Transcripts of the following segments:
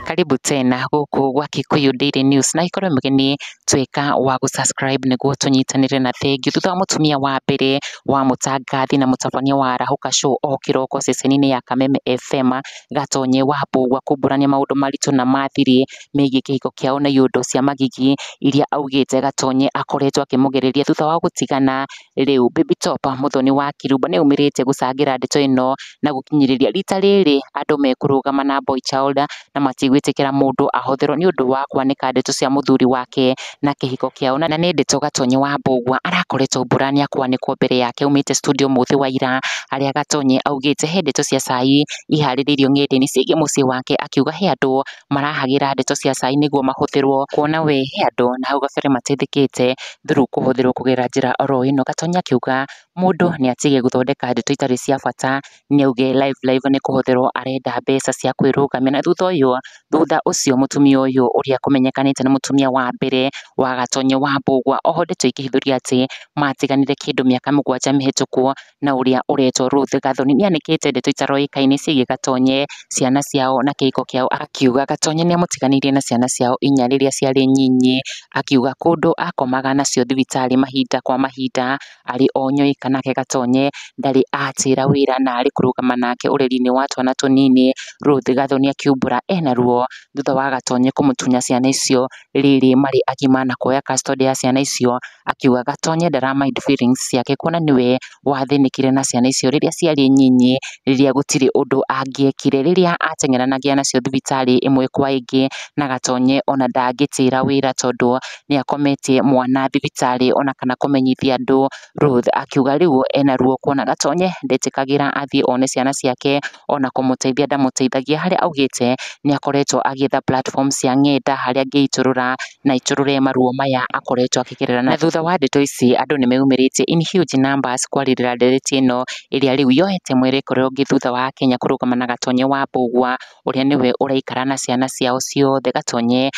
Karibu tena guku gwa Kikuyu Daily News na ikorwo mugeni tweka wa subscribe niguo tunyitanire na thengiu thutha wa mutumia wa mbere wa mutangathi na mutabania wa Rahuka Show o kiroko ceceni-ini ya Kameme FM Gatonye Wambugua kumburania maundu maritu na mathiri megie kihiko kiao na iundu cia magigi iria augite Gatonye akoretwo akimugereria thutha wa gutigana. Riu Baby Top muthoni wa Kirumba ni umirite gucangira ndeto ino na gukinyiriria rita riri andu mekurugama na Boy Child na matigwitikira mundu ahotherwo ni undu wa kwanika ndeto cia muthuri wake na kihiko kiao na ni ndeto Gatonye Wambugua arakoretwo mburania kwanikwo mbere yake umite studio muthi wa ira aria Gatonye augite he ndeto cia cai ihariririo ng'enda-ini ciĩgiĩ mucii wake akiuga he andu marahagira ndeto cia cai niguo mahotherwo kuona we he andu na hau gabere mateithikite through kuhotherwo kugera njira oro ino. Gatonye akiuga mundu ni atige guthondeka ndeto itari cia bata ni auge live ni kuhotherwo arenda mbeca cia kwirugamia na thutha ucio mutumia uyu uria kumenyekanite na mutumia wa mbere wa Gatonye Wambugua oho ndeto ikihithuria ati matiganire kindu miaka 7 mihituku na uria uretwo Ruth Gathoni ni anikite ndeto itaroikaine ciĩgiĩ Gatonye, ciana ciao na kihiko kiao. Akiuga Gatonye ni amutiganirie na ciana ciao 4 riria ciari nyinyi, akiuga kundu akomaga nacio thibitari mahinda kwa mahinda ari onyoi kanake Gatonye ndari atira wira na ari kurugama nake ureri-ini wa twana tunini. Ruth Gathoni akiumbura ena ruo thutha wa Gatonye kumutunya ciana icio riri mari agima na kuoya custody ya ciana icio. Akiuga Gatonye ndara mind feelings ciake kuona niwe wathinikire na ciana icio riria ciari nyinyi, riria gutiri undu angiekire riria ateng'eranagia nacio thibitari imwe kwa ingi, na Gatonye ona ndangitira wira tondu ni akometie mwana thibitari ona kana kumenyithia andu. Ruth akiuga riu ena ruo kuona Gatonye ndetikagira athie one ciana ciake ona kumuteithia ndamuteithagia, haria augite ni akoretwo agietha platform cia ng'enda haria angeiturura na iturure maruo maya akoretwo akigerera. Na thutha wa ndeto ici andu ni meumirite in huge numbers kwaririra ndereti ino iria riu yohete mwerekero ungi thutha wa Kenya kurugama na Gatonye Wambugua uria niwe uraikara na ciana ciao ciothe. Gatonye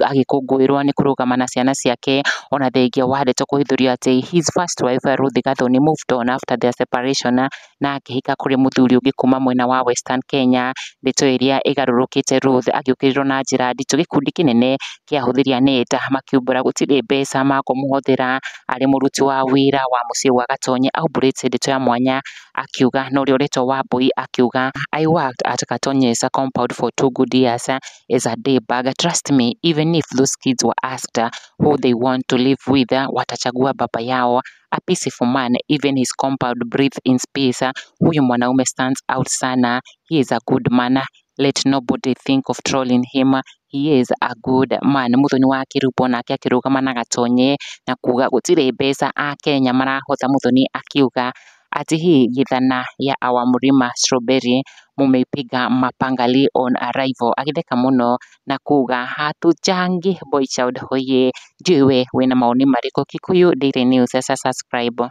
agikungwirwo ni kurugama na ciana ciake ona thengia wa ndeto kuhithurio ati his first wife Ruth Gathoni moved on after their separation na akihika kuri muthuri ungi kuma mwena wa Western Kenya. Ndeto iria igarurukite Ruth agiukirirwo na njira nditu, gikundi kinene kia huthiria nenda makiumbura gutiri mbeca ma kumuhothera ari muruti wa wira wa mucii wa Gatonye. Aumburite ndeto ya mwanya akiuga no uri uretwo Wambui akiuga I worked at Gatonye's compound for 2 good years as a day bag. Trust me, even if those kids were asked who they want to live with, watachagua baba yao, a peaceful man. Even his compound breathes in space. Huyu mwanaume stands out sana. He is a good man. Let nobody think of trolling him. He is a good man. Muthoni wa Kirumba nake akirugama na Gatonye na kuga gutire mbeca a Kenya marahotha. Muthoni akiuga ati hii githana ya our Mlima Strawberry mumeipiga mapangali on arrival. Agitheka muno na kuga hatujangi Boy Child hoye. Ndiwe wina maoni mariko? Kikuyu Daily News, subscribe.